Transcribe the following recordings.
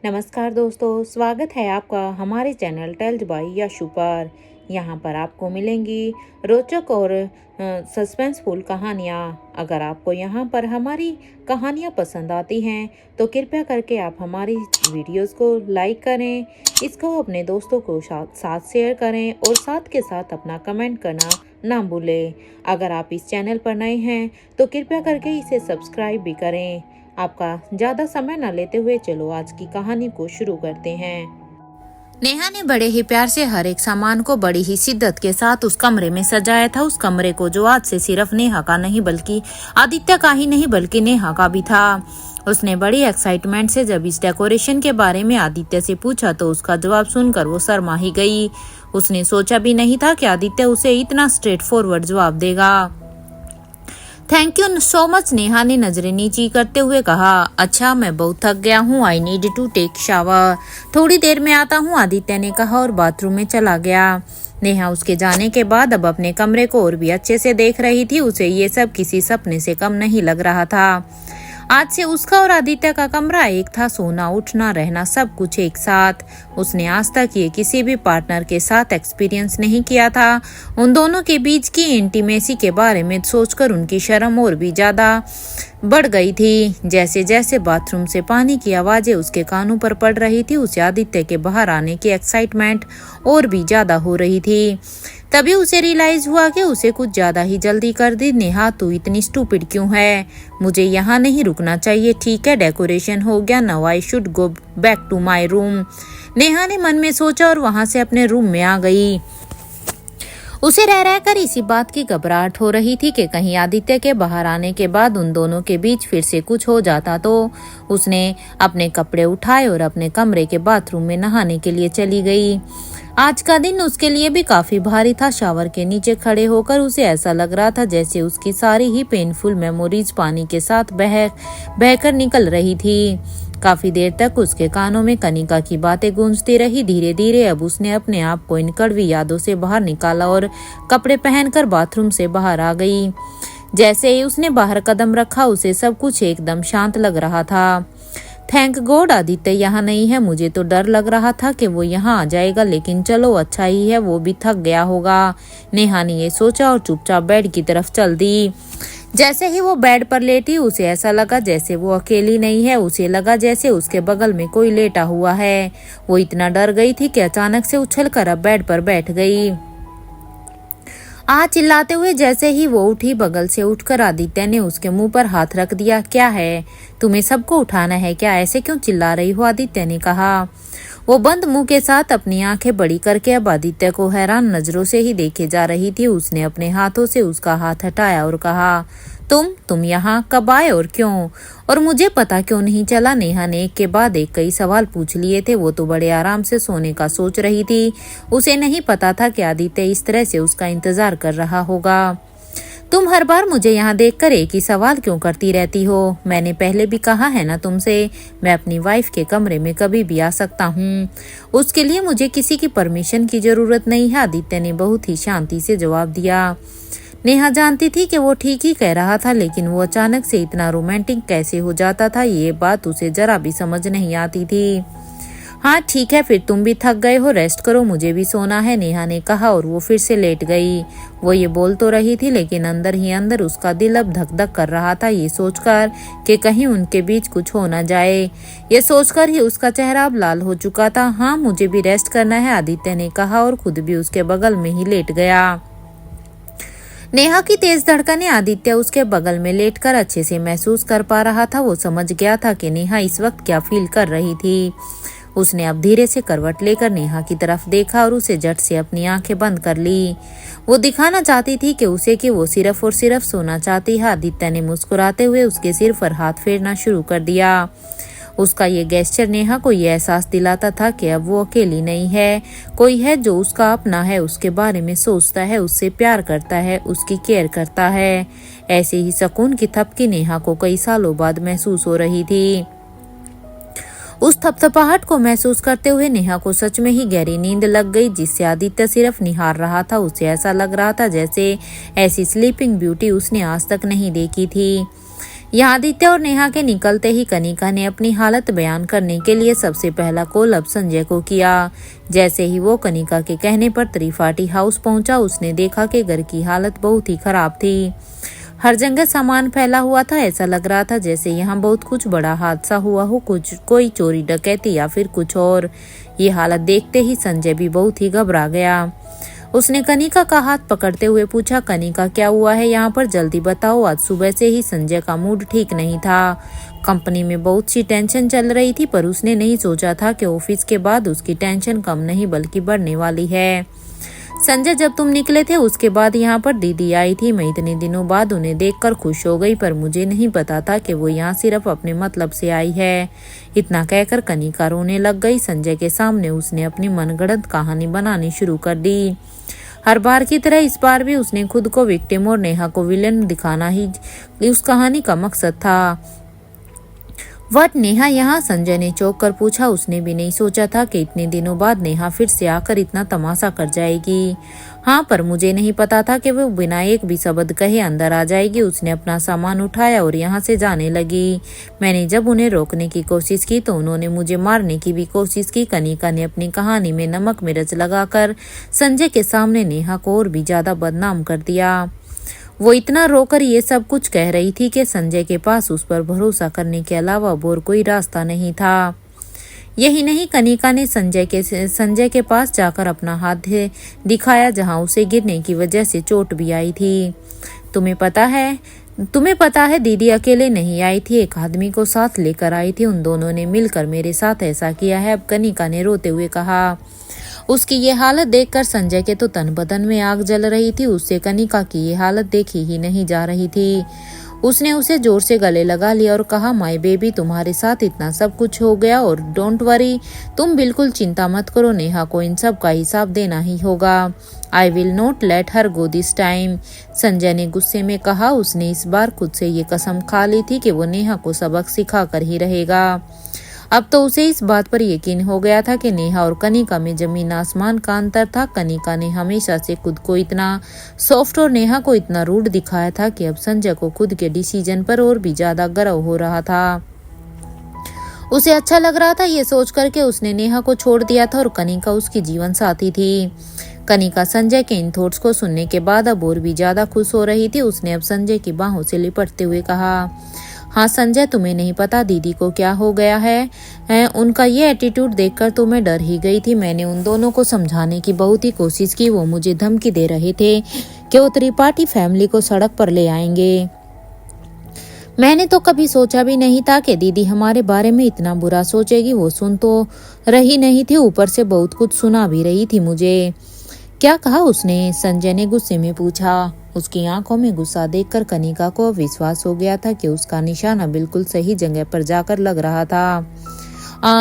नमस्कार दोस्तों, स्वागत है आपका हमारे चैनल टेल्स बाय यशु पर। यहाँ पर आपको मिलेंगी रोचक और सस्पेंसफुल कहानियाँ। अगर आपको यहाँ पर हमारी कहानियाँ पसंद आती हैं तो कृपया करके आप हमारी वीडियोस को लाइक करें, इसको अपने दोस्तों को साथ शेयर करें और साथ के साथ अपना कमेंट करना ना भूलें। अगर आप इस चैनल पर नए हैं तो कृपया करके इसे सब्सक्राइब भी करें। आपका ज़्यादा समय न लेते हुए चलो आज की कहानी को शुरू करते हैं। नेहा ने बड़े ही प्यार से हर एक सामान को बड़ी ही शिद्दत के साथ उस कमरे में सजाया था। उस कमरे को जो आज से सिर्फ नेहा का नहीं बल्कि आदित्य का ही नहीं बल्कि नेहा का भी था। उसने बड़ी एक्साइटमेंट से जब इस डेकोरेशन के बारे में आदित्य से पूछा तो उसका जवाब सुनकर वो शर्मा ही गई। उसने सोचा भी नहीं था कि आदित्य उसे इतना स्ट्रेट फॉरवर्ड जवाब देगा। Thank you so much, Neha ने नजरें नीची करते हुए कहा। अच्छा, मैं बहुत थक गया हूँ, I need to take shower. थोड़ी देर में आता हूँ, आदित्य ने कहा और बाथरूम में चला गया। नेहा उसके जाने के बाद अब अपने कमरे को और भी अच्छे से देख रही थी। उसे ये सब किसी सपने से कम नहीं लग रहा था। आज से उसका और आदित्य का कमरा एक था, सोना उठना रहना सब कुछ एक साथ। उसने आज तक ये किसी भी पार्टनर के साथ एक्सपीरियंस नहीं किया था। उन दोनों के बीच की इंटीमेसी के बारे में सोचकर उनकी शर्म और भी ज्यादा बढ़ गई थी। जैसे जैसे बाथरूम से पानी की आवाजें उसके कानों पर पड़ रही थी, उसे आदित्य के बाहर आने की एक्साइटमेंट और भी ज्यादा हो रही थी। तभी उसे रियलाइज हुआ कि उसे कुछ ज्यादा ही जल्दी कर दी। नेहा, तू इतनी स्टूपिड क्यों है? मुझे यहाँ नहीं रुकना चाहिए, ठीक है? डेकोरेशन हो गया, now I should go back to my room. Neha ने मन में सोचा और वहां से अपने रूम में आ गई। उसे रह रहकर इसी बात की घबराहट हो रही थी कि कहीं आदित्य के बाहर आने के बाद उन दोनों के बीच फिर से कुछ हो जाता तो। उसने अपने कपड़े उठाए और अपने कमरे के बाथरूम में नहाने के लिए चली गई। आज का दिन उसके लिए भी काफी भारी था। शावर के नीचे खड़े होकर उसे ऐसा लग रहा था जैसे उसकी सारी ही पेनफुल मेमोरीज पानी के साथ बहकर निकल रही थी। काफी देर तक उसके कानों में कनिका की बातें गूंजती रही। धीरे धीरे अब उसने अपने आप को इन कड़वी यादों से बाहर निकाला और कपड़े पहनकर बाथरूम से बाहर आ गई। जैसे ही उसने बाहर कदम रखा उसे सब कुछ एकदम शांत लग रहा था। थैंक गॉड आदित्य यहाँ नहीं है। मुझे तो डर लग रहा था कि वो यहाँ आ जाएगा, लेकिन चलो अच्छा ही है, वो भी थक गया होगा। नेहा ने ये सोचा और चुपचाप बेड की तरफ चल दी। जैसे ही वो बेड पर लेटी उसे ऐसा लगा जैसे वो अकेली नहीं है। उसे लगा जैसे उसके बगल में कोई लेटा हुआ है। वो इतना डर गई थी कि अचानक से उछलकर अब बेड पर बैठ गई। चिल्लाते हुए जैसे ही वो उठी, बगल से उठकर आदित्य ने उसके मुंह पर हाथ रख दिया। क्या है, तुम्हें सबको उठाना है क्या? ऐसे क्यों चिल्ला रही हो? आदित्य ने कहा। वो बंद मुंह के साथ अपनी आंखें बड़ी करके अब आदित्य को हैरान नजरों से ही देखे जा रही थी। उसने अपने हाथों से उसका हाथ हटाया और कहा, तुम यहाँ कब आए और क्यों? और मुझे पता क्यों नहीं चला? नेहा ने एक के बाद एक कई सवाल पूछ लिए थे। वो तो बड़े आराम से सोने का सोच रही थी। उसे नहीं पता था कि आदित्य इस तरह से उसका इंतजार कर रहा होगा। तुम हर बार मुझे यहाँ देखकर एक ही सवाल क्यों करती रहती हो? मैंने पहले भी कहा है ना तुमसे, मैं अपनी वाइफ के कमरे में कभी भी आ सकता हूँ। उसके लिए मुझे किसी की परमिशन की जरूरत नहीं है, आदित्य ने बहुत ही शांति से जवाब दिया। नेहा जानती थी कि वो ठीक ही कह रहा था, लेकिन वो अचानक से इतना रोमांटिक कैसे हो जाता था, ये बात उसे जरा भी समझ नहीं आती थी। हाँ ठीक है, फिर तुम भी थक गए हो, रेस्ट करो, मुझे भी सोना है, नेहा ने कहा और वो फिर से लेट गई। वो ये बोल तो रही थी लेकिन अंदर ही अंदर उसका दिल अब धक धक कर रहा था, ये सोचकर कि कहीं उनके बीच कुछ हो न जाए। ये सोचकर ही उसका चेहरा अब लाल हो चुका था। हाँ, मुझे भी रेस्ट करना है, आदित्य ने कहा और खुद भी उसके बगल में ही लेट गया। नेहा की तेज धड़कनें आदित्य उसके बगल में लेटकर अच्छे से महसूस कर पा रहा था। वो समझ गया था कि नेहा इस वक्त क्या फील कर रही थी। उसने अब धीरे से करवट लेकर नेहा की तरफ देखा और उसे झट से अपनी आंखें बंद कर ली। वो दिखाना चाहती थी कि वो सिर्फ और सिर्फ सोना चाहती है। आदित्य ने मुस्कुराते हुए उसके सिर पर हाथ फेरना शुरू कर दिया। उसका ये गेस्चर नेहा को ये एहसास दिलाता था कि अब वो अकेली नहीं है, कोई है जो उसका अपना है, उसके बारे में सोचता है, उससे प्यार करता है, उसकी केयर करता है। ऐसे ही सुकून की थपकी नेहा को कई सालों बाद महसूस हो रही थी। उस थपथपाहट को महसूस करते हुए नेहा को सच में ही गहरी नींद लग गई, जिससे आदित्य सिर्फ निहार रहा था। उसे ऐसा लग रहा था जैसे ऐसी स्लीपिंग ब्यूटी उसने आज तक नहीं देखी थी। यहाँ आदित्य और नेहा के निकलते ही कनिका ने अपनी हालत बयान करने के लिए सबसे पहला कॉल अब संजय को किया। जैसे ही वो कनिका के कहने पर त्रिपाठी हाउस पहुंचा, उसने देखा कि घर की हालत बहुत ही खराब थी। हर जगह सामान फैला हुआ था। ऐसा लग रहा था जैसे यहाँ बहुत कुछ बड़ा हादसा हुआ हो, कोई चोरी डकैती या फिर कुछ और। ये हालत देखते ही संजय भी बहुत ही घबरा गया। उसने कनिका का हाथ पकड़ते हुए पूछा, कनिका क्या हुआ है यहाँ पर, जल्दी बताओ। आज सुबह से ही संजय का मूड ठीक नहीं था। कंपनी में बहुत सी टेंशन चल रही थी, पर उसने नहीं सोचा था कि ऑफिस के बाद उसकी टेंशन कम नहीं बल्कि बढ़ने वाली है। संजय, जब तुम निकले थे उसके बाद यहाँ पर दीदी आई थी। मैं इतने दिनों बाद उन्हें देखकर खुश हो गई, पर मुझे नहीं पता था कि वो यहाँ सिर्फ अपने मतलब से आई है। इतना कहकर कनिका रोने लग गई। संजय के सामने उसने अपनी मनगढ़ंत कहानी बनानी शुरू कर दी। हर बार की तरह इस बार भी उसने खुद को विक्टिम और नेहा को विलेन दिखाना ही उस कहानी का मकसद था। वट नेहा यहाँ, संजय ने चौंक कर पूछा। उसने भी नहीं सोचा था कि इतने दिनों बाद नेहा फिर से आकर इतना तमाशा कर जाएगी। हाँ, पर मुझे नहीं पता था कि वो बिना एक भी शब्द कहे अंदर आ जाएगी। उसने अपना सामान उठाया और यहाँ से जाने लगी। मैंने जब उन्हें रोकने की कोशिश की तो उन्होंने मुझे मारने की भी कोशिश की। कनिका ने अपनी कहानी में नमक मिर्च लगाकर संजय के सामने नेहा को और भी ज्यादा बदनाम कर दिया। वो इतना रोकर ये सब कुछ कह रही थी कि संजय के पास उस पर भरोसा करने के अलावा और कोई रास्ता नहीं था। यही नहीं, कनिका ने संजय के पास जाकर अपना हाथ दिखाया, जहां उसे गिरने की वजह से चोट भी आई थी। तुम्हें पता है दीदी अकेले नहीं आई थी, एक आदमी को साथ लेकर आई थी। उन दोनों ने मिलकर मेरे साथ ऐसा किया है। अब कनिका ने रोते हुए कहा। उसकी ये हालत देखकर संजय के तो तन बदन में आग जल रही थी। उससे कनिका की ये हालत देखी ही नहीं जा रही थी। उसने उसे जोर से गले लगा लिया और कहा, माय बेबी, तुम्हारे साथ इतना सब कुछ हो गया और डोंट वरी, तुम बिल्कुल चिंता मत करो। नेहा को इन सब का हिसाब देना ही होगा। I will not let her go this time. Sanjay ने गुस्से में कहा। उसने इस बार खुद से ये कसम खा ली थी कि वो नेहा को सबक सिखा कर ही रहेगा। अब तो उसे इस बात पर यकीन हो गया था कि नेहा और कनिका में जमीन आसमान का अंतर था। कनिका ने हमेशा से खुद को इतना सॉफ्ट और नेहा को इतना रूड दिखाया था कि अब संजय को खुद के डिसीजन पर और भी ज्यादा गर्व हो रहा था। उसे अच्छा लग रहा था ये सोच कर के उसने नेहा को छोड़ दिया था और कनिका उसकी जीवन साथी थी। कनिका संजय के इन थॉट्स को सुनने के बाद अब और भी ज्यादा खुश हो रही थी। उसने अब संजय की बाहों से लिपटते हुए कहा, हाँ संजय, तुम्हें नहीं पता दीदी को क्या हो गया है। उनका ये एटीट्यूड देखकर तो मैं डर ही गई थी। मैंने उन दोनों को समझाने की बहुत ही कोशिश की। वो मुझे धमकी दे रहे थे कि वो त्रिपाठी फैमिली को सड़क पर ले आएंगे। मैंने तो कभी सोचा भी नहीं था कि दीदी हमारे बारे में इतना बुरा सोचेगी। वो सुन तो रही नहीं थी, ऊपर से बहुत कुछ सुना भी रही थी मुझे। क्या कहा उसने? संजय ने गुस्से में पूछा। उसकी आंखों में गुस्सा देखकर कनिका को विश्वास हो गया था कि उसका निशाना बिल्कुल सही जगह पर जाकर लग रहा था।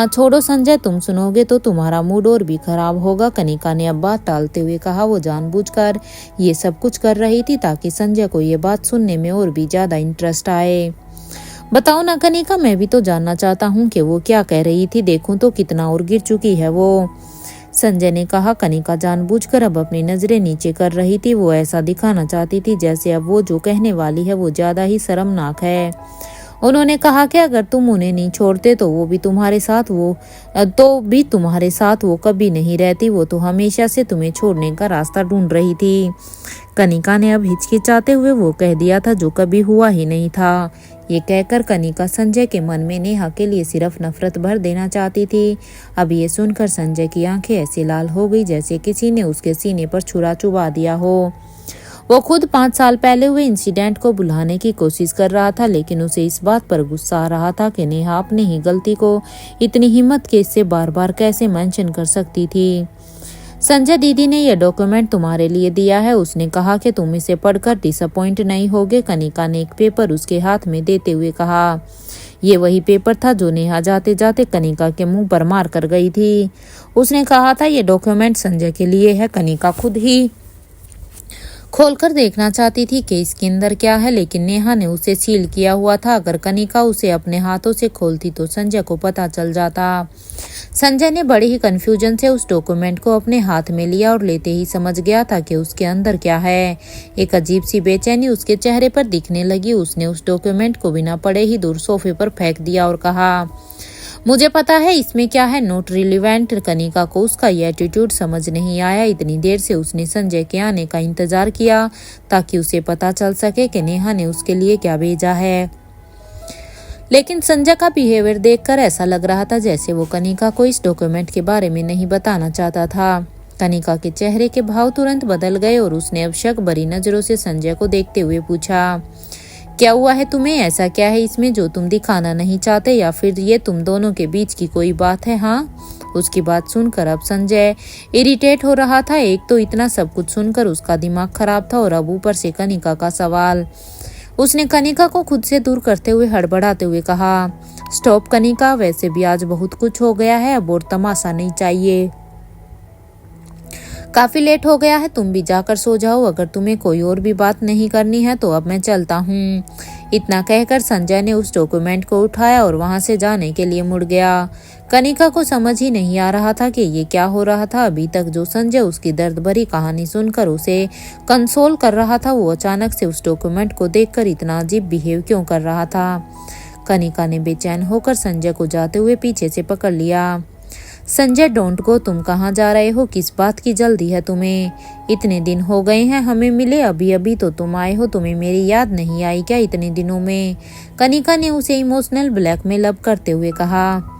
छोड़ो संजय, तुम सुनोगे तो तुम्हारा मूड और भी खराब होगा। कनिका ने अब बात टालते हुए कहा। वो जानबूझकर ये सब कुछ कर रही थी ताकि संजय को ये बात सुनने में और भी ज्यादा इंटरेस्ट आए। बताओ ना कनिका, मैं भी तो जानना चाहता हूँ कि वो क्या कह रही थी। देखूं तो कितना और गिर चुकी है वो। संजय ने कहा। कनिका जानबूझकर अब अपनी नजरें नीचे कर रही थी। वो ऐसा दिखाना चाहती थी जैसे अब वो जो कहने वाली है वो ज्यादा ही शर्मनाक है। उन्होंने कहा कि अगर तुम उन्हें नहीं छोड़ते तो भी तुम्हारे साथ वो कभी नहीं रहती। वो तो हमेशा से तुम्हें छोड़ने का रास्ता ढूंढ रही थी। कनिका ने अब हिचकिचाते हुए वो कह दिया था जो कभी हुआ ही नहीं था। ये कहकर कनिका संजय के मन में नेहा के लिए सिर्फ नफरत भर देना चाहती थी। अब ये सुनकर संजय की आंखें ऐसे लाल हो गई जैसे किसी ने उसके सीने पर छुरा चुबा दिया हो। वो खुद 5 साल पहले हुए इंसिडेंट को भुलाने की कोशिश कर रहा था, लेकिन उसे इस बात पर गुस्सा आ रहा था कि नेहा अपनी ही गलती को इतनी हिम्मत के इससे बार बार कैसे मेंशन कर सकती थी। संजय, दीदी ने यह डॉक्यूमेंट तुम्हारे लिए दिया है। उसने कहा कि तुम इसे पढ़कर डिसअपॉइंट नहीं होगे। कनिका ने एक पेपर उसके हाथ में देते हुए कहा। ये वही पेपर था जो नेहा जाते जाते कनिका के मुंह पर मार कर गई थी। उसने कहा था ये डॉक्यूमेंट संजय के लिए है। कनिका खुद ही खोलकर देखना चाहती थी कि इसके अंदर क्या है, लेकिन नेहा ने उसे सील किया हुआ था। अगर कनिका उसे अपने हाथों से खोलती तो संजय को पता चल जाता। संजय ने बड़े ही कंफ्यूजन से उस डॉक्यूमेंट को अपने हाथ में लिया और लेते ही समझ गया था कि उसके अंदर क्या है। एक अजीब सी बेचैनी उसके चेहरे पर दिखने लगी। उसने उस डॉक्यूमेंट को बिना पढ़े ही दूर सोफे पर फेंक दिया और कहा, मुझे पता है इसमें क्या है, नोट रिलेवेंट। कनिका को उसका ये एटीट्यूड समझ नहीं आया। इतनी देर से उसने संजय के आने का इंतजार किया ताकि उसे पता चल सके कि नेहा ने उसके लिए क्या भेजा है, लेकिन संजय का बिहेवियर देखकर ऐसा लग रहा था जैसे वो कनिका को इस डॉक्यूमेंट के बारे में नहीं बताना चाहता था। कनिका के चेहरे के भाव तुरंत बदल गए और उसने अब शक भरी नजरों से संजय को देखते हुए पूछा, क्या हुआ है तुम्हें? ऐसा क्या है इसमें जो तुम दिखाना नहीं चाहते, या फिर ये तुम दोनों के बीच की कोई बात है? हाँ। उसकी बात सुनकर अब संजय इरिटेट हो रहा था। एक तो इतना सब कुछ सुनकर उसका दिमाग खराब था और अब ऊपर से कनिका का सवाल। उसने कनिका को खुद से दूर करते हुए हड़बड़ाते हुए कहा, स्टॉप कनिका, वैसे भी आज बहुत कुछ हो गया है, अब और तमाशा नहीं चाहिए। काफी लेट हो गया है, तुम भी जाकर सो जाओ। अगर तुम्हें कोई और भी बात नहीं करनी है तो अब मैं चलता हूँ। इतना कहकर संजय ने उस डॉक्यूमेंट को उठाया और वहां से जाने के लिए मुड़ गया। कनिका को समझ ही नहीं आ रहा था कि ये क्या हो रहा था। अभी तक जो संजय उसकी दर्द भरी कहानी सुनकर उसे कंसोल कर रहा था, वो अचानक से उस डॉक्यूमेंट को देखकर इतना अजीब बिहेव क्यों कर रहा था। कनिका ने बेचैन होकर संजय को जाते हुए पीछे से पकड़ लिया। संजय, डोंट गो, तुम कहाँ जा रहे हो? किस बात की जल्दी है तुम्हें? इतने दिन हो गए हैं हमें मिले, अभी अभी तो तुम आए हो, तुम्हें मेरी याद नहीं आई क्या इतने दिनों में? कनिका ने उसे इमोशनल ब्लैकमेल अप करते हुए कहा।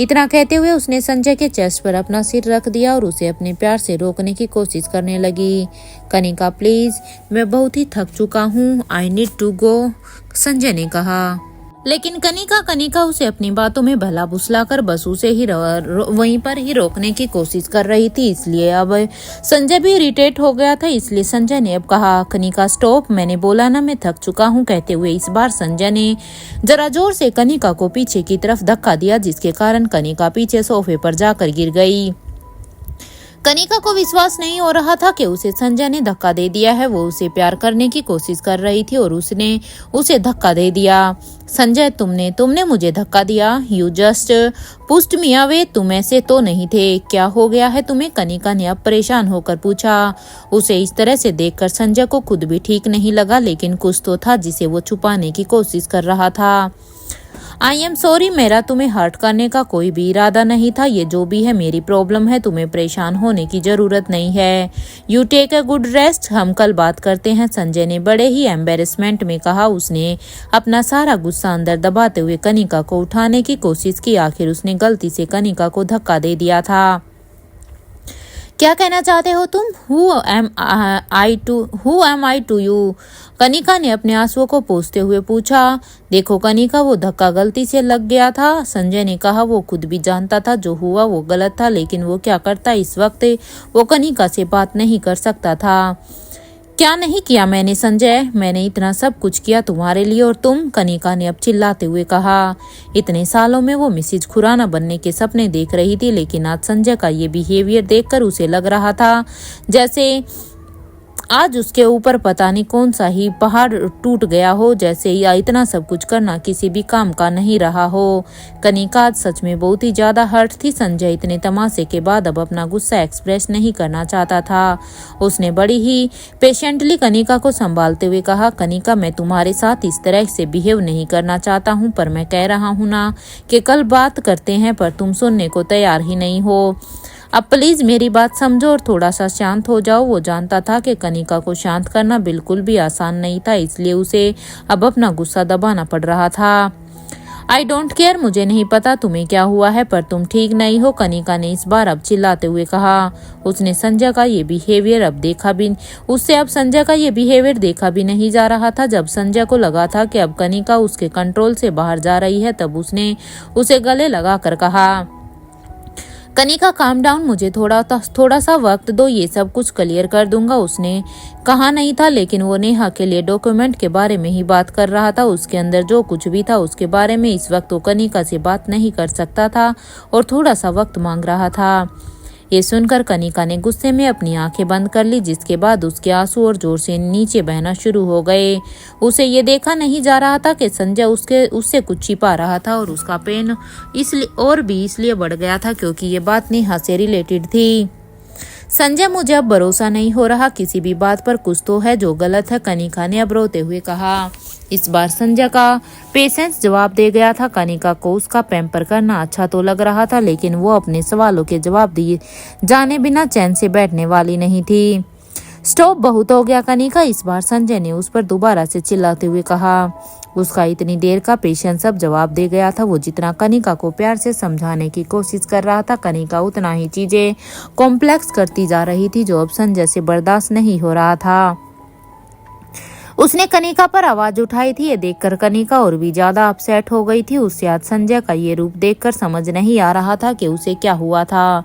इतना कहते हुए उसने संजय के चेस्ट पर अपना सिर रख दिया और उसे अपने प्यार से रोकने की कोशिश करने लगी। कनिका प्लीज, मैं बहुत ही थक चुका हूँ, I need to go, Sanjay ने कहा। लेकिन कनिका उसे अपनी बातों में भला फुसलाकर बस उसे ही वहीं पर ही रोकने की कोशिश कर रही थी। इसलिए अब संजय भी इरिटेट हो गया था। इसलिए संजय ने अब कहा, कनिका स्टॉप, मैंने बोला ना मैं थक चुका हूँ। कहते हुए इस बार संजय ने जरा जोर से कनिका को पीछे की तरफ धक्का दिया, जिसके कारण कनिका पीछे सोफे पर जाकर गिर गई। कनिका को विश्वास नहीं हो रहा था कि उसे संजय ने धक्का दे दिया है। वो उसे प्यार करने की कोशिश कर रही थी और उसने उसे धक्का दे दिया। संजय, तुमने मुझे धक्का दिया, you just pushed me away, तुम ऐसे तो नहीं थे, क्या हो गया है तुम्हें? कनिका ने अब परेशान होकर पूछा। उसे इस तरह से देखकर संजय को खुद भी ठीक नहीं लगा, लेकिन कुछ तो था जिसे वो छुपाने की कोशिश कर रहा था। आई एम सॉरी, मेरा तुम्हें हर्ट करने का कोई भी इरादा नहीं था। ये जो भी है मेरी प्रॉब्लम है, तुम्हें परेशान होने की जरूरत नहीं है। You take a good rest, हम कल बात करते हैं, संजय ने बड़े ही एम्बेरसमेंट में कहा। उसने अपना सारा गुस्सा अंदर दबाते हुए कनिका को उठाने की कोशिश की। आखिर उसने गलती से कनिका को धक्का दे दिया था। क्या कहना चाहते हो तुम? Who am I to you? Kanika ने अपने आंसुओं को पोंछते हुए पूछा। देखो कनिका, वो धक्का गलती से लग गया था, संजय ने कहा। वो खुद भी जानता था जो हुआ वो गलत था, लेकिन वो क्या करता, इस वक्त वो कनिका से बात नहीं कर सकता था। क्या नहीं किया मैंने संजय? मैंने इतना सब कुछ किया तुम्हारे लिए, और तुम? कनिका ने अब चिल्लाते हुए कहा। इतने सालों में वो मिसिज खुराना बनने के सपने देख रही थी, लेकिन आज संजय का ये बिहेवियर देखकर उसे लग रहा था जैसे आज उसके ऊपर पता नहीं कौन सा ही पहाड़ टूट गया हो, जैसे या इतना सब कुछ करना किसी भी काम का नहीं रहा हो। कनिका आज सच में बहुत ही ज्यादा हर्ट थी। संजय इतने तमाशे के बाद अब अपना गुस्सा एक्सप्रेस नहीं करना चाहता था। उसने बड़ी ही पेशेंटली कनिका को संभालते हुए कहा, कनिका, मैं तुम्हारे साथ इस तरह से बिहेव नहीं करना चाहता हूँ, पर मैं कह रहा हूँ ना कि कल बात करते हैं, पर तुम सुनने को तैयार ही नहीं हो। अब प्लीज मेरी बात समझो और थोड़ा सा शांत हो जाओ। वो जानता था कि कनिका को शांत करना बिल्कुल भी आसान नहीं था, इसलिए उसे अब अपना गुस्सा दबाना पड़ रहा था। आई डोंट केयर, मुझे नहीं पता तुम्हें क्या हुआ है, पर तुम ठीक नहीं हो, कनिका ने इस बार अब चिल्लाते हुए कहा। उसने संजय का ये बिहेवियर अब संजय का ये बिहेवियर देखा भी नहीं जा रहा था। जब संजय को लगा था कि अब कनिका उसके कंट्रोल से बाहर जा रही है, तब उसने उसे गले लगाकर कहा, कनिका काम डाउन, मुझे थोड़ा सा वक्त दो, ये सब कुछ क्लियर कर दूंगा। उसने कहा नहीं था, लेकिन वो नेहा के लिए डॉक्यूमेंट के बारे में ही बात कर रहा था। उसके अंदर जो कुछ भी था उसके बारे में इस वक्त वो कनिका से बात नहीं कर सकता था और थोड़ा सा वक्त मांग रहा था। ये सुनकर कनिका ने गुस्से में अपनी आंखें बंद कर ली, जिसके बाद उसके आंसू और जोर से नीचे बहना शुरू हो गए। उसे ये देखा नहीं जा रहा था कि संजय उससे कुछ छिपा रहा था और उसका पेन इसलिए बढ़ गया था क्योंकि ये बात नेहा से रिलेटेड थी। संजय, मुझे अब भरोसा नहीं हो रहा, किसी भी बात पर कुछ तो है जो गलत है, कनिका ने अब रोते हुए कहा। इस बार संजय का पेशेंस जवाब दे गया था। कनिका को उसका पैम्पर करना अच्छा तो लग रहा था, लेकिन वो अपने सवालों के जवाब दिए जाने बिना चैन से बैठने वाली नहीं थी। स्टॉप, बहुत हो गया कनिका, इस बार संजय ने उस पर दोबारा से चिल्लाते हुए कहा। उसका इतनी देर का पेशेंस अब जवाब दे गया था। वो जितना कनिका को प्यार से समझाने की कोशिश कर रहा था, कनिका उतना ही चीजें कॉम्प्लेक्स करती जा रही थी, जो अब संजय से बर्दाश्त नहीं हो रहा था। उसने कनिका पर आवाज उठाई थी। ये देखकर कनिका और भी ज्यादा अपसेट हो गई थी। उससे आज संजय का ये रूप देखकर समझ नहीं आ रहा था कि उसे क्या हुआ था।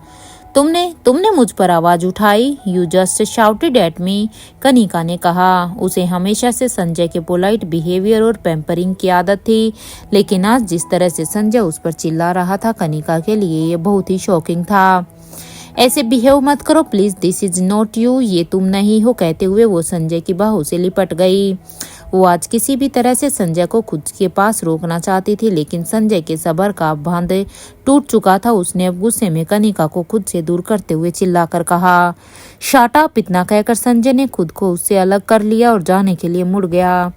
तुमने मुझ पर आवाज उठाई, you just shouted at me, Kanika ने कहा। उसे हमेशा से संजय के पोलाइट बिहेवियर और पैम्परिंग की आदत थी, लेकिन आज जिस तरह से संजय उस पर चिल्ला रहा था, कनिका के लिए ये बहुत ही शॉकिंग था। ऐसे बिहेव मत करो please, this is not you, ये तुम नहीं हो, कहते हुए वो संजय की बाहों से लिपट गई। वो आज किसी भी तरह से संजय को खुद के पास रोकना चाहती थी, लेकिन संजय के सब्र का बांध टूट चुका था। उसने अब गुस्से में कनिका को खुद से दूर करते हुए चिल्लाकर कहा, शट अप। इतना कहकर संजय ने खुद को उससे अलग कर लिया और जाने के लिए मुड़ गया।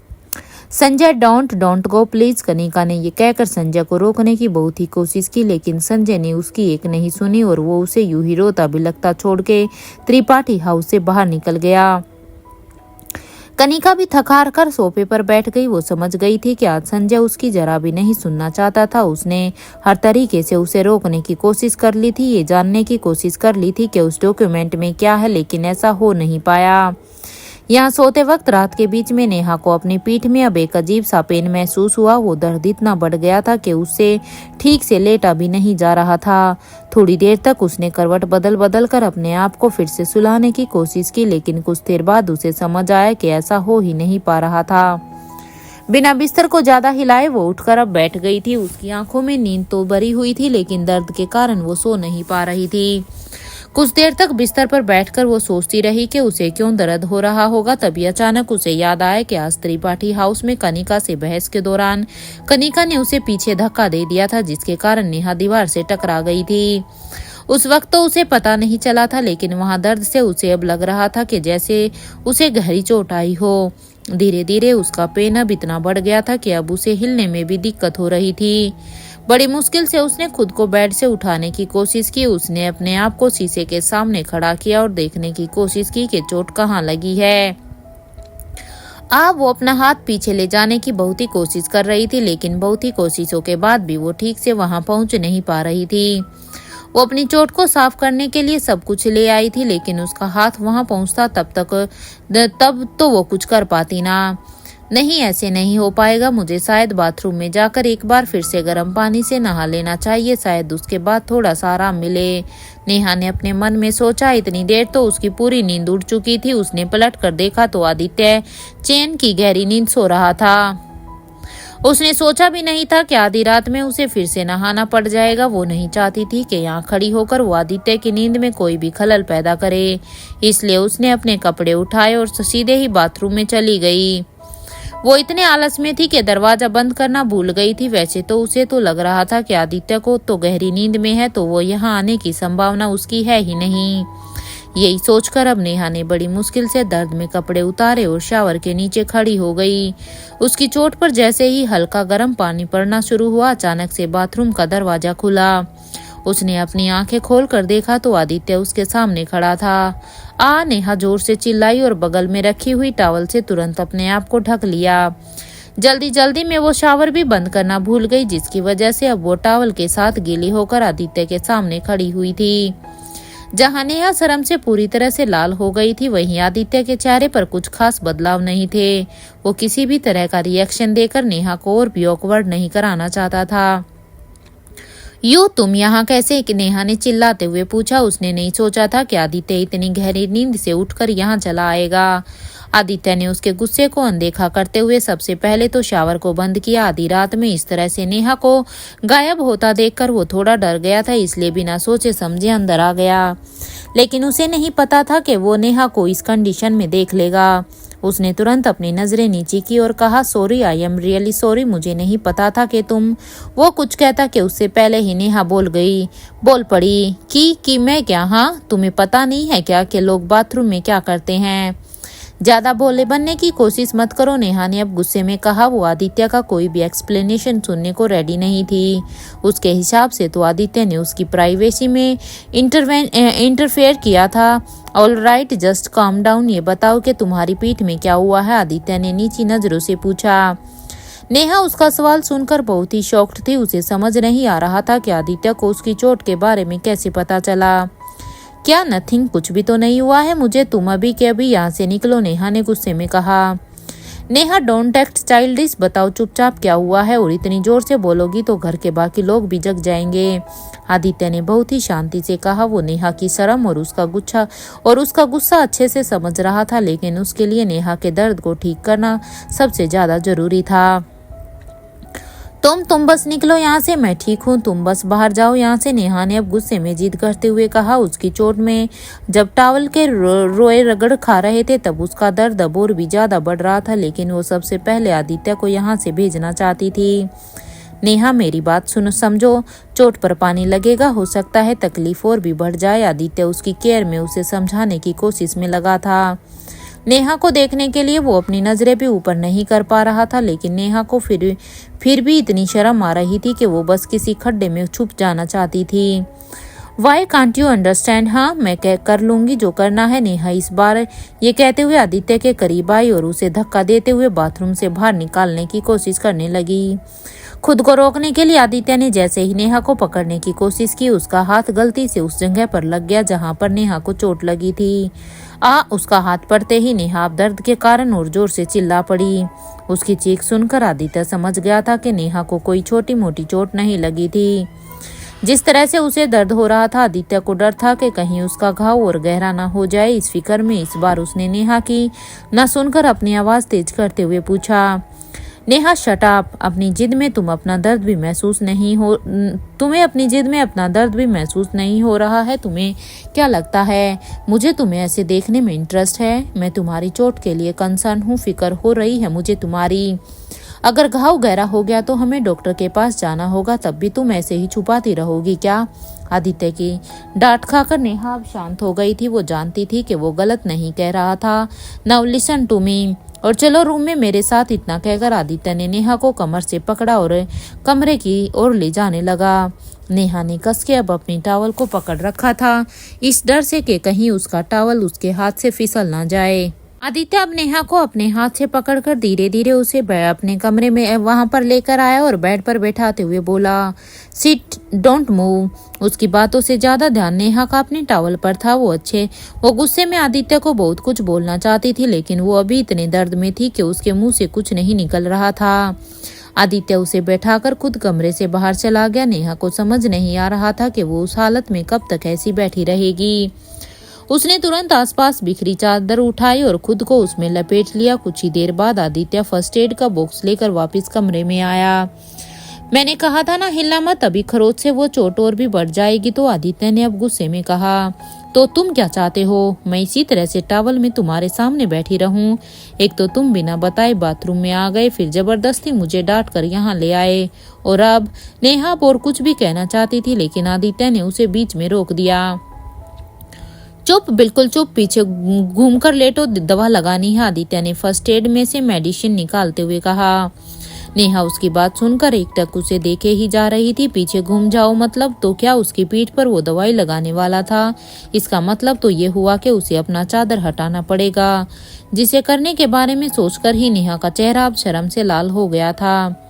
Sanjay, don't go please, Kanika ने ये कहकर संजय को रोकने की बहुत ही कोशिश की, लेकिन संजय ने उसकी एक नहीं सुनी और वो उसे यूं ही रोता बिलखता छोड़ के त्रिपाठी हाउस से बाहर निकल गया। कनिका भी थक हार कर सोफे पर बैठ गई। वो समझ गई थी कि आज संजय उसकी जरा भी नहीं सुनना चाहता था। उसने हर तरीके से उसे रोकने की कोशिश कर ली थी, ये जानने की कोशिश कर ली थी कि उस डॉक्यूमेंट में क्या है, लेकिन ऐसा हो नहीं पाया। यहाँ सोते वक्त रात के बीच में नेहा को अपनी पीठ में अब एक अजीब सा पेन महसूस हुआ। वो दर्द इतना बढ़ गया था कि उससे ठीक से लेटा भी नहीं जा रहा था। थोड़ी देर तक उसने करवट बदल बदल कर अपने आप को फिर से सुलाने की कोशिश की, लेकिन कुछ देर बाद उसे समझ आया कि ऐसा हो ही नहीं पा रहा था। बिना बिस्तर को ज्यादा हिलाए वो उठकर अब बैठ गई थी। उसकी आंखों में नींद तो भरी हुई थी, लेकिन दर्द के कारण वो सो नहीं पा रही थी। कुछ देर तक बिस्तर पर बैठकर वो सोचती रही कि उसे क्यों दर्द हो रहा होगा। तभी अचानक उसे याद आया कि आज त्रिपाठी हाउस में कनिका से बहस के दौरान कनिका ने उसे पीछे धक्का दे दिया था, जिसके कारण नेहा दीवार से टकरा गई थी। उस वक्त तो उसे पता नहीं चला था, लेकिन वहां दर्द से उसे अब लग रहा था कि जैसे उसे गहरी चोट आई हो। धीरे धीरे उसका पेन अब इतना बढ़ गया था कि अब उसे हिलने में भी दिक्कत हो रही थी। बड़ी मुश्किल से उसने खुद को बेड से उठाने की कोशिश की। उसने अपने आप को शीशे के सामने खड़ा किया और देखने की कोशिश की कि चोट कहाँ लगी है। वो अपना हाथ पीछे ले जाने की बहुत ही कोशिश कर रही थी, लेकिन बहुत ही कोशिशों के बाद भी वो ठीक से वहां पहुंच नहीं पा रही थी। वो अपनी चोट को साफ करने के लिए सब कुछ ले आई थी, लेकिन उसका हाथ वहां पहुंचता तब तो वो कुछ कर पाती ना। नहीं, ऐसे नहीं हो पाएगा। मुझे शायद बाथरूम में जाकर एक बार फिर से गर्म पानी से नहा लेना चाहिए, शायद उसके बाद थोड़ा सा आराम मिले, नेहा ने अपने मन में सोचा। इतनी देर तो उसकी पूरी नींद उड़ चुकी थी। उसने पलट कर देखा तो आदित्य चैन की गहरी नींद सो रहा था। उसने सोचा भी नहीं था कि आधी रात में उसे फिर से नहाना पड़ जाएगा। वो नहीं चाहती थी कि यहाँ खड़ी होकर वो आदित्य की नींद में कोई भी खलल पैदा करे, इसलिए उसने अपने कपड़े उठाए और सीधे ही बाथरूम में चली गई। वो इतने आलस में थी कि दरवाजा बंद करना भूल गई थी। वैसे तो उसे तो लग रहा था कि आदित्य को तो गहरी नींद में है, तो वो यहाँ आने की संभावना उसकी है ही नहीं। यही सोचकर अब नेहा ने बड़ी मुश्किल से दर्द में कपड़े उतारे और शावर के नीचे खड़ी हो गई। उसकी चोट पर जैसे ही हल्का गर्म पानी पड़ना शुरू हुआ, अचानक से बाथरूम का दरवाजा खुला। उसने अपनी आंखें खोलकर देखा तो आदित्य उसके सामने खड़ा था। नेहा जोर से चिल्लाई और बगल में रखी हुई टॉवल से तुरंत अपने आप को ढक लिया। जल्दी जल्दी में वो शावर भी बंद करना भूल गई, जिसकी वजह से अब वो टॉवल के साथ गीली होकर आदित्य के सामने खड़ी हुई थी। जहां नेहा शर्म से पूरी तरह से लाल हो गई थी, वहीं आदित्य के चेहरे पर कुछ खास बदलाव नहीं थे। वो किसी भी तरह का रिएक्शन देकर नेहा को और भी ऑकवर्ड नहीं कराना चाहता था। तुम यहाँ कैसे? नेहा ने चिल्लाते हुए पूछा। उसने नहीं सोचा था कि आदित्य इतनी गहरी नींद से उठकर यहाँ चला आएगा। आदित्य ने उसके गुस्से को अनदेखा करते हुए सबसे पहले तो शावर को बंद किया। आधी रात में इस तरह से नेहा को गायब होता देखकर वो थोड़ा डर गया था, इसलिए बिना सोचे समझे अंदर आ गया। लेकिन उसे नहीं पता था कि वो नेहा को इस कंडीशन में देख लेगा। उसने तुरंत अपनी नजरें नीचे की और कहा, sorry, I am really sorry, मुझे नहीं पता था कि तुम। वो कुछ कहता कि उससे पहले ही नेहा बोल पड़ी कि मैं क्या? हाँ, तुम्हें पता नहीं है क्या कि लोग बाथरूम में क्या करते हैं? ज्यादा भोले बनने की कोशिश मत करो, नेहा ने अब गुस्से में कहा। वो आदित्य का कोई भी एक्सप्लेनेशन सुनने को रेडी नहीं थी। उसके हिसाब से तो आदित्य ने उसकी प्राइवेसी में इंटरफेयर किया था। All right, just calm down, ये बताओ कि तुम्हारी पीठ में क्या हुआ है? आदित्य ने नीची नजरों से पूछा। नेहा उसका सवाल सुनकर बहुत ही शॉक्ड थी। उसे समझ नहीं आ रहा था कि आदित्य को उसकी चोट के बारे में कैसे पता चला। क्या? नथिंग, कुछ भी तो नहीं हुआ है मुझे, तुम अभी के अभी यहाँ से निकलो, नेहा ने गुस्से में कहा। नेहा, डोंट एक्ट चाइल्डिश, बताओ चुपचाप क्या हुआ है, और इतनी जोर से बोलोगी तो घर के बाकी लोग भी जग जाएंगे। आदित्य ने बहुत ही शांति से कहा। वो नेहा की शर्म और उसका गुस्सा अच्छे से समझ रहा था, लेकिन उसके लिए नेहा के दर्द को ठीक करना सबसे ज्यादा जरूरी था। तुम बस निकलो यहाँ से, मैं ठीक हूँ, तुम बस बाहर जाओ यहाँ से, नेहा ने अब गुस्से में जिद करते हुए कहा। उसकी चोट में जब टॉवल के रोए रगड़ खा रहे थे तब उसका दर्द अब और भी ज्यादा बढ़ रहा था, लेकिन वो सबसे पहले आदित्य को यहाँ से भेजना चाहती थी। नेहा, मेरी बात सुनो, समझो, चोट पर पानी लगेगा, हो सकता है तकलीफ और भी बढ़ जाए। आदित्य उसकी केयर में उसे समझाने की कोशिश में लगा था। नेहा को देखने के लिए वो अपनी नजरें भी ऊपर नहीं कर पा रहा था, लेकिन नेहा को फिर भी इतनी शर्म आ रही थी कि वो बस किसी खड्डे में छुप जाना चाहती थी। Why can't you understand? हाँ, मैं कर लूंगी जो करना है। नेहा इस बार ये कहते हुए आदित्य के करीब आई और उसे धक्का देते हुए बाथरूम से बाहर निकालने की कोशिश करने लगी। खुद को रोकने के लिए आदित्य ने जैसे ही नेहा को पकड़ने की कोशिश की, उसका हाथ गलती से उस जगह पर लग गया जहां पर नेहा को चोट लगी थी। उसका हाथ पड़ते ही नेहा दर्द के कारण और जोर से चिल्ला पड़ी। उसकी चीख सुनकर आदित्य समझ गया था कि नेहा को कोई छोटी मोटी चोट नहीं लगी थी। जिस तरह से उसे दर्द हो रहा था, आदित्य को डर था कि कहीं उसका घाव और गहरा ना हो जाए। इस फिक्र में इस बार उसने नेहा की न सुनकर अपनी आवाज तेज करते हुए पूछा, नेहा शट अप, तुम्हें अपनी जिद में अपना दर्द भी महसूस नहीं हो रहा है? तुम्हें क्या लगता है मुझे तुम्हें ऐसे देखने में इंटरेस्ट है? मैं तुम्हारी चोट के लिए कंसर्न हूँ, फिक्र हो रही है मुझे तुम्हारी। अगर घाव गहरा हो गया तो हमें डॉक्टर के पास जाना होगा, तब भी तुम ऐसे ही छुपाती रहोगी क्या? आदित्य की डांट खाकर नेहा अब शांत हो गई थी। वो जानती थी कि वो गलत नहीं कह रहा था। नाउ लिसन टू मी, और चलो रूम में मेरे साथ। इतना कहकर आदित्य ने नेहा को कमर से पकड़ा और कमरे की ओर ले जाने लगा। नेहा ने कस के अब अपनी टॉवल को पकड़ रखा था, इस डर से कि कहीं उसका टॉवल उसके हाथ से फिसल ना जाए। आदित्य अब नेहा को अपने हाथ से पकड़कर धीरे धीरे उसे अपने कमरे में वहां पर लेकर आया और बेड पर बैठाते हुए बोला, सिट, डोंट मूव। उसकी बातों से ज्यादा ध्यान नेहा का अपने टॉवल पर था। वो गुस्से में आदित्य को बहुत कुछ बोलना चाहती थी, लेकिन वो अभी इतने दर्द में थी कि उसके मुंह से कुछ नहीं निकल रहा था। आदित्य उसे बैठाकर खुद कमरे से बाहर चला गया। नेहा को समझ नहीं आ रहा था कि वो उस हालत में कब तक ऐसी बैठी रहेगी। उसने तुरंत आसपास बिखरी चादर उठाई और खुद को उसमें लपेट लिया। कुछ ही देर बाद आदित्य फर्स्ट एड का बॉक्स लेकर वापस कमरे में आया। मैंने कहा था ना, हिलना मत, अभी खरोच से वो चोट और भी बढ़ जाएगी। तो आदित्य ने अब गुस्से में कहा, तो तुम क्या चाहते हो? मैं इसी तरह से टॉवल में तुम्हारे सामने बैठी रहूं? एक तो तुम बिना बताए बाथरूम में आ गए, फिर जबरदस्ती मुझे डांट कर यहाँ ले आए, और अब नेहा और कुछ भी कहना चाहती थी, लेकिन आदित्य ने उसे बीच में रोक दिया। चुप, बिल्कुल चुप, पीछे घूमकर लेटो, दवा लगानी है। आदित्य ने फर्स्ट एड में से मेडिसिन निकालते हुए कहा। नेहा उसकी बात सुनकर एकटक उसे देखे ही जा रही थी। पीछे घूम जाओ मतलब? तो क्या उसकी पीठ पर वो दवाई लगाने वाला था? इसका मतलब तो ये हुआ कि उसे अपना चादर हटाना पड़ेगा, जिसे करने के बारे में सोचकर ही नेहा का चेहरा अब शर्म से लाल हो गया था।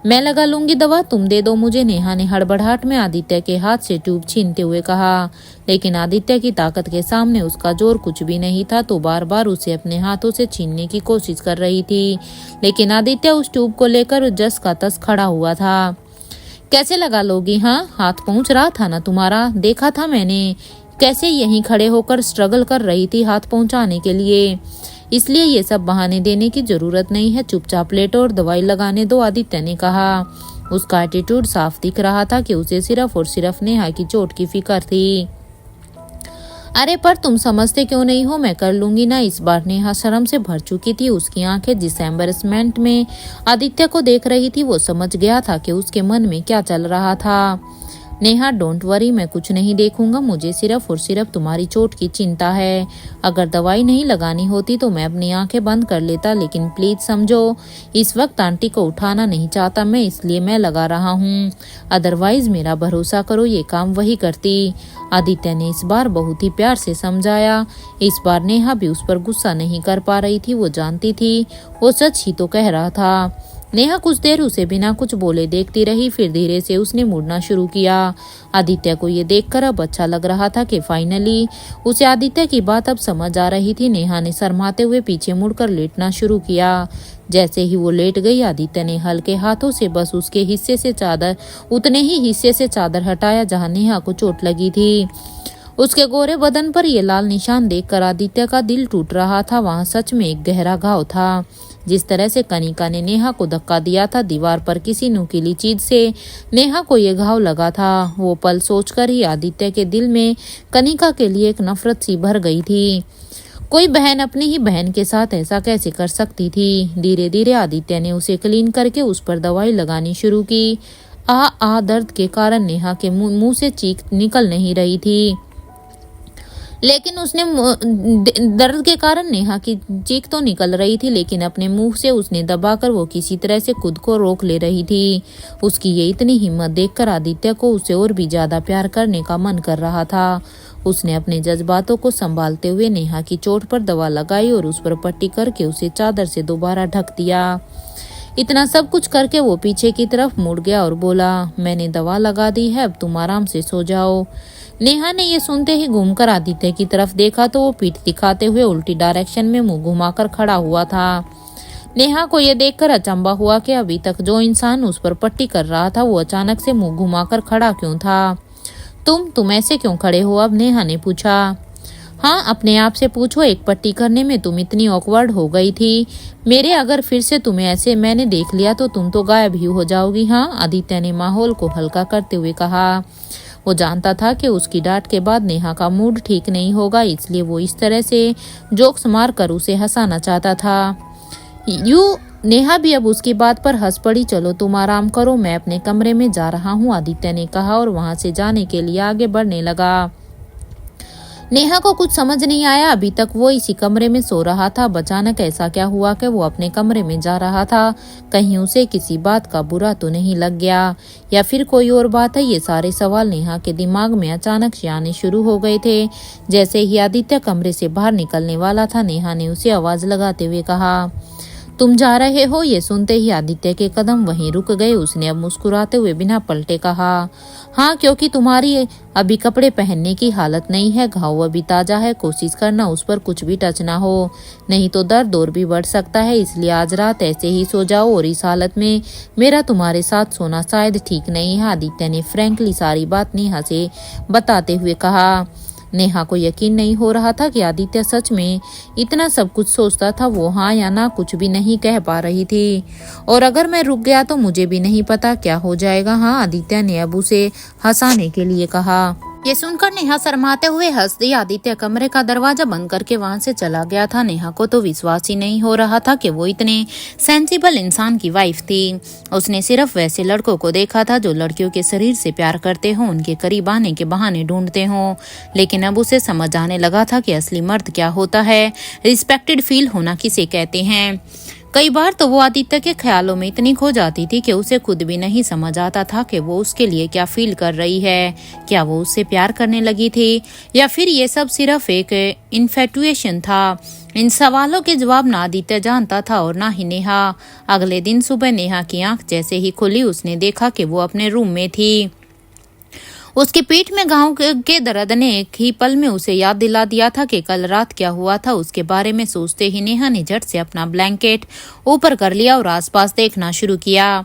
मैं लगा लूंगी दवा, तुम दे दो मुझे, नेहा ने हड़बड़ाहट में आदित्य के हाथ से ट्यूब छीनते हुए कहा। लेकिन आदित्य की ताकत के सामने उसका जोर कुछ भी नहीं था, तो बार बार उसे अपने हाथों से छीनने की कोशिश कर रही थी। लेकिन आदित्य उस ट्यूब को लेकर जस का तस खड़ा हुआ था। कैसे लगा लोगी? हाँ, हाथ पहुंच रहा था ना तुम्हारा, देखा था मैंने कैसे यहीं खड़े होकर स्ट्रगल कर रही थी हाथ पहुंचाने के लिए। इसलिए ये सब बहाने देने की जरूरत नहीं है, चुपचाप लेटो और दवाई लगाने दो, आदित्य ने कहा। उसका एटीट्यूड साफ दिख रहा था कि उसे सिर्फ और सिर्फ नेहा की चोट की फिक्र थी। अरे पर तुम समझते क्यों नहीं हो, मैं कर लूंगी ना। इस बार नेहा शर्म से भर चुकी थी। उसकी आंखें जिस एम्बेरसमेंट में आदित्य को देख रही थी वो समझ गया था कि उसके मन में क्या चल रहा था। नेहा डोंट वरी, मैं कुछ नहीं देखूंगा, मुझे सिर्फ और सिर्फ तुम्हारी चोट की चिंता है। अगर दवाई नहीं लगानी होती तो मैं अपनी आंखें बंद कर लेता, लेकिन प्लीज समझो इस वक्त आंटी को उठाना नहीं चाहता मैं, इसलिए मैं लगा रहा हूँ। अदरवाइज मेरा भरोसा करो ये काम वही करती। आदित्य ने इस बार बहुत ही प्यार से समझाया। इस बार नेहा भी उस पर गुस्सा नहीं कर पा रही थी, वो जानती थी वो सच ही तो कह रहा था। नेहा कुछ देर उसे बिना कुछ बोले देखती रही, फिर धीरे से उसने मुड़ना शुरू किया। आदित्य को ये देखकर अब अच्छा लग रहा था कि फाइनली उसे आदित्य की बात अब समझ आ रही थी। नेहा ने शर्माते हुए पीछे मुड़कर लेटना शुरू किया। जैसे ही वो लेट गई, आदित्य ने हल्के हाथों से बस उसके हिस्से से चादर, उतने ही हिस्से से चादर हटाया जहां नेहा को चोट लगी थी। उसके गोरे बदन पर ये लाल निशान देखकर आदित्य का दिल टूट रहा था। वहां सच में एक गहरा घाव था। जिस तरह से कनिका ने नेहा को धक्का दिया था दीवार पर किसी नुकीली चीज से, नेहा को ये घाव लगा था। वो पल सोचकर ही आदित्य के दिल में कनिका के लिए एक नफरत सी भर गई थी। कोई बहन अपनी ही बहन के साथ ऐसा कैसे कर सकती थी। धीरे धीरे आदित्य ने उसे क्लीन करके उस पर दवाई लगानी शुरू की। आ दर्द के कारण नेहा के मुंह से चीख निकल नहीं रही थी, लेकिन उसने दर्द के कारण नेहा की चीख तो निकल रही थी, लेकिन अपने मुंह से उसने दबाकर वो किसी तरह से खुद को रोक ले रही थी। उसकी ये इतनी हिम्मत देखकर आदित्य को उसे और भी ज्यादा प्यार करने का मन कर रहा था। उसने अपने जज्बातों को संभालते हुए नेहा की चोट पर दवा लगाई और उस पर पट्टी करके उसे चादर से दोबारा ढक दिया। इतना सब कुछ करके वो पीछे की तरफ मुड़ गया और बोला, मैंने दवा लगा दी है, अब तुम आराम से सो जाओ। नेहा ने ये सुनते ही घूमकर आदित्य की तरफ देखा तो वो पीठ दिखाते हुए उल्टी डायरेक्शन में मुंह घुमाकर खड़ा हुआ था। नेहा को यह देखकर अचंभा हुआ कि अभी तक जो इंसान उस पर पट्टी कर रहा था वो अचानक से मुंह घुमाकर खड़ा क्यों था। तुम ऐसे क्यों खड़े हो अब, नेहा ने पूछा। हाँ, अपने आप से पूछो, एक पट्टी करने में तुम इतनी ऑकवर्ड हो गई थी मेरे, अगर फिर से तुम्हें ऐसे मैंने देख लिया तो तुम तो गायब ही हो जाओगी। हाँ, आदित्य ने माहौल को हल्का करते हुए कहा। वो जानता था कि उसकी डांट के बाद नेहा का मूड ठीक नहीं होगा, इसलिए वो इस तरह से जोक्स मार कर उसे हंसाना चाहता था। नेहा भी अब उसकी बात पर हंस पड़ी। चलो तुम आराम करो, मैं अपने कमरे में जा रहा हूँ, आदित्य ने कहा और वहां से जाने के लिए आगे बढ़ने लगा। नेहा को कुछ समझ नहीं आया, अभी तक वो इसी कमरे में सो रहा था। अचानक ऐसा क्या हुआ कि वो अपने कमरे में जा रहा था। कहीं उसे किसी बात का बुरा तो नहीं लग गया, या फिर कोई और बात है। ये सारे सवाल नेहा के दिमाग में अचानक से आने शुरू हो गए थे। जैसे ही आदित्य कमरे से बाहर निकलने वाला था, नेहा ने उसे आवाज लगाते हुए कहा, तुम जा रहे हो। ये सुनते ही आदित्य के कदम वहीं रुक गए। उसने अब मुस्कुराते हुए बिना पलटे कहा, हाँ, क्योंकि तुम्हारी अभी कपड़े पहनने की हालत नहीं है, घाव अभी ताजा है, कोशिश करना उस पर कुछ भी टच ना हो, नहीं तो दर्द और भी बढ़ सकता है। इसलिए आज रात ऐसे ही सो जाओ, और इस हालत में मेरा तुम्हारे साथ सोना शायद ठीक नहीं है, आदित्य ने फ्रैंकली सारी बात नेहा से बताते हुए कहा। नेहा को यकीन नहीं हो रहा था कि आदित्य सच में इतना सब कुछ सोचता था। वो हाँ या ना कुछ भी नहीं कह पा रही थी, और अगर मैं रुक गया तो मुझे भी नहीं पता क्या हो जाएगा। हाँ, आदित्य ने अब उसे हंसाने के लिए कहा। ये सुनकर नेहा शर्माते हुए हंस दी। आदित्य कमरे का दरवाजा बंद करके वहां से चला गया था। नेहा को तो विश्वास ही नहीं हो रहा था कि वो इतने सेंसिबल इंसान की वाइफ थी। उसने सिर्फ वैसे लड़कों को देखा था जो लड़कियों के शरीर से प्यार करते हो, उनके करीब आने के बहाने ढूंढते हो, लेकिन अब उसे समझ आने लगा था कि असली मर्द क्या होता है, रिस्पेक्टेड फील होना किसे कहते हैं। कई बार तो वो आदित्य के ख्यालों में इतनी खो जाती थी कि उसे खुद भी नहीं समझ आता था कि वो उसके लिए क्या फील कर रही है। क्या वो उससे प्यार करने लगी थी, या फिर ये सब सिर्फ एक इन्फेटुएशन था। इन सवालों के जवाब ना आदित्य जानता था और ना ही नेहा। अगले दिन सुबह नेहा की आंख जैसे ही खुली, उसने देखा कि वो अपने रूम में थी। उसकी पीठ में घाव के दर्द ने एक ही पल में उसे याद दिला दिया था कि कल रात क्या हुआ था। उसके बारे में सोचते ही नेहा ने झट से अपना ब्लैंकेट ऊपर कर लिया और आसपास देखना शुरू किया।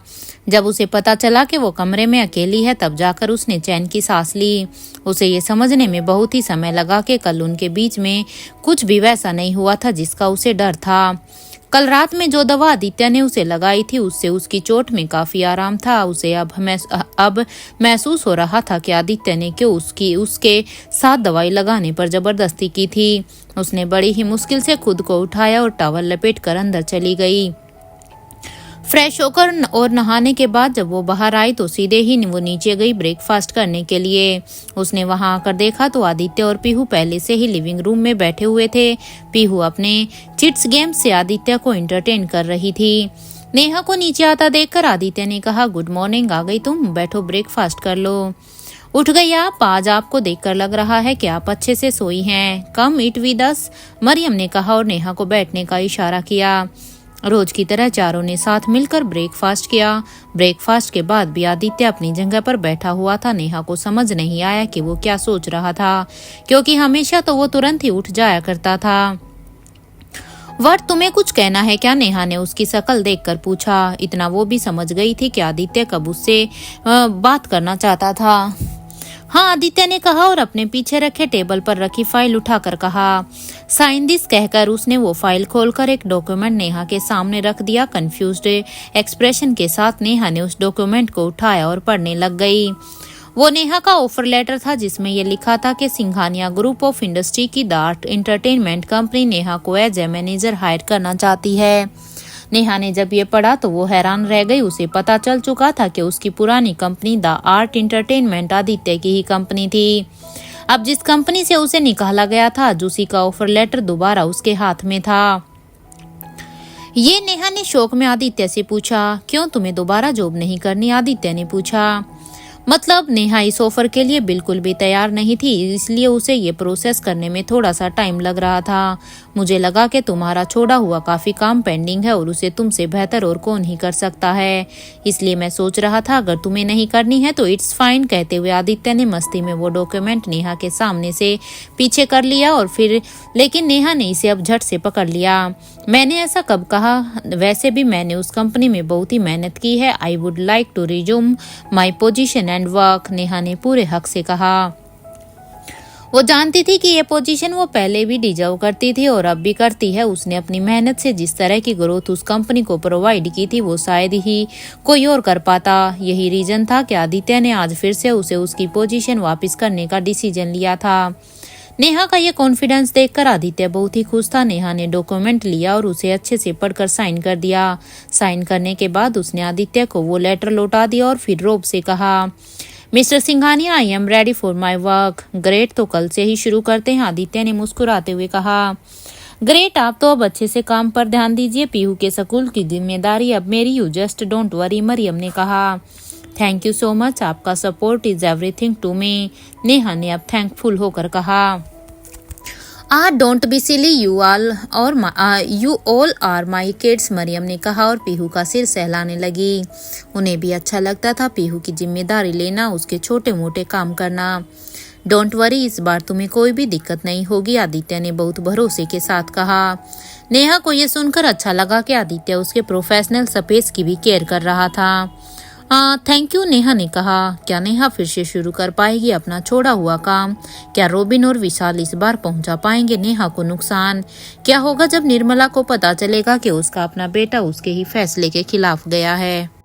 जब उसे पता चला कि वो कमरे में अकेली है तब जाकर उसने चैन की सांस ली। उसे ये समझने में बहुत ही समय लगा कि कल उनके बीच में कुछ भी वैसा नहीं हुआ था जिसका उसे डर था। कल रात में जो दवा आदित्य ने उसे लगाई थी उससे उसकी चोट में काफी आराम था। उसे अब महसूस हो रहा था कि आदित्य ने क्यों उसके साथ दवाई लगाने पर जबरदस्ती की थी। उसने बड़ी ही मुश्किल से खुद को उठाया और टॉवल लपेटकर अंदर चली गई। फ्रेश होकर और नहाने के बाद जब वो बाहर आई तो सीधे ही वो नीचे गई ब्रेकफास्ट करने के लिए। उसने वहां आकर देखा तो आदित्य और पीहू पहले से ही लिविंग रूम में बैठे हुए थे। पीहू अपने चिट्स गेम से आदित्य को एंटरटेन कर रही थी। नेहा को नीचे आता देखकर आदित्य ने कहा, गुड मॉर्निंग, आ गई तुम, बैठो ब्रेकफास्ट कर लो। उठ गई आप? आज आपको देखकर लग रहा है कि आप अच्छे से सोई हैं। कम ईट विद अस, मरियम ने कहा और नेहा को बैठने का इशारा किया। रोज की तरह चारों ने साथ मिलकर ब्रेकफास्ट किया। ब्रेकफास्ट के बाद भी आदित्य अपनी जगह पर बैठा हुआ था। नेहा को समझ नहीं आया कि वो क्या सोच रहा था, क्योंकि हमेशा तो वो तुरंत ही उठ जाया करता था। वर्ट, तुम्हें कुछ कहना है क्या? नेहा ने उसकी शक्ल देखकर पूछा। इतना वो भी समझ गई थी कि आदित्य कब उससे बात करना चाहता था। हाँ, आदित्य ने कहा और अपने पीछे रखे टेबल पर रखी फाइल उठाकर कहा। साइन दिस कहकर उसने वो फाइल खोलकर एक डॉक्यूमेंट नेहा के सामने रख दिया। कंफ्यूज्ड एक्सप्रेशन के साथ नेहा ने उस डॉक्यूमेंट को उठाया और पढ़ने लग गई। वो नेहा का ऑफर लेटर था जिसमें ये लिखा था कि सिंघानिया ग्रुप ऑफ इंडस्ट्री की the art entertainment company Neha को एज ए मैनेजर हायर करना चाहती है। नेहा ने जब ये पढ़ा तो वो हैरान रह गई। उसे पता चल चुका था कि उसकी पुरानी company the art entertainment Aditya की ही कंपनी थी। अब जिस कंपनी से उसे निकाला गया था आज उसी का ऑफर लेटर दोबारा उसके हाथ में था। ये नेहा ने शौक में आदित्य से पूछा। क्यों, तुम्हें दोबारा जॉब नहीं करनी? आदित्य ने पूछा। मतलब नेहा इस ऑफर के लिए बिल्कुल भी तैयार नहीं थी, इसलिए उसे ये प्रोसेस करने में थोड़ा सा टाइम लग रहा था। मुझे लगा कि तुम्हारा छोड़ा हुआ काफी काम पेंडिंग है और उसे तुमसे बेहतर और कौन ही कर सकता है, इसलिए मैं सोच रहा था अगर तुम्हें नहीं करनी है तो इट्स फाइन। कहते हुए आदित्य ने मस्ती में वो डॉक्यूमेंट नेहा के सामने से पीछे कर लिया और फिर लेकिन नेहा ने इसे अब झट से पकड़ लिया। मैंने ऐसा कब कहा? वैसे भी मैंने उस कंपनी में बहुत ही मेहनत की है। I would like to resume my position and work, Neha ने पूरे हक से कहा। वो जानती थी कि ये पोजीशन वो पहले भी डिजर्व करती थी और अब भी करती है। उसने अपनी मेहनत से जिस तरह की ग्रोथ उस कंपनी को प्रोवाइड की थी वो शायद ही कोई और कर पाता। यही रीजन था कि आदित्य ने आज फिर से उसे उसकी पोजीशन वापस करने का डिसीजन लिया था। नेहा का ये कॉन्फिडेंस देखकर आदित्य बहुत ही खुश था। नेहा ने डॉक्यूमेंट लिया और उसे अच्छे से पढ़कर साइन कर दिया। साइन करने के बाद उसने आदित्य को वो लेटर लौटा दिया और फिर रोब से कहा, mister Singhania, I am ready for my work. Great, तो कल से ही शुरू करते हैं, आदित्य ने मुस्कुराते हुए कहा। ग्रेट, आप तो अब अच्छे से काम पर ध्यान दीजिए। पीहू के स्कूल की जिम्मेदारी अब मेरी, you just don't worry, Mariam ने कहा। थैंक यू सो मच, आपका support is everything to me, Neha ने अब थैंकफुल होकर कहा। Don't be silly, you all are my kids, Mariam ने कहा और पीहू का सिर सहलाने लगी। उन्हें भी अच्छा लगता था पीहू की जिम्मेदारी लेना, उसके छोटे मोटे काम करना। डोंट वरी, इस बार तुम्हें कोई भी दिक्कत नहीं होगी, आदित्य ने बहुत भरोसे के साथ कहा। नेहा को यह सुनकर अच्छा लगा कि आदित्य उसके प्रोफेशनल स्पेस की भी केयर कर रहा था। थैंक यू, नेहा ने कहा। क्या नेहा फिर से शुरू कर पाएगी अपना छोड़ा हुआ काम? क्या रोबिन और विशाल इस बार पहुंचा पाएंगे नेहा को नुकसान? क्या होगा जब निर्मला को पता चलेगा कि उसका अपना बेटा उसके ही फैसले के खिलाफ गया है?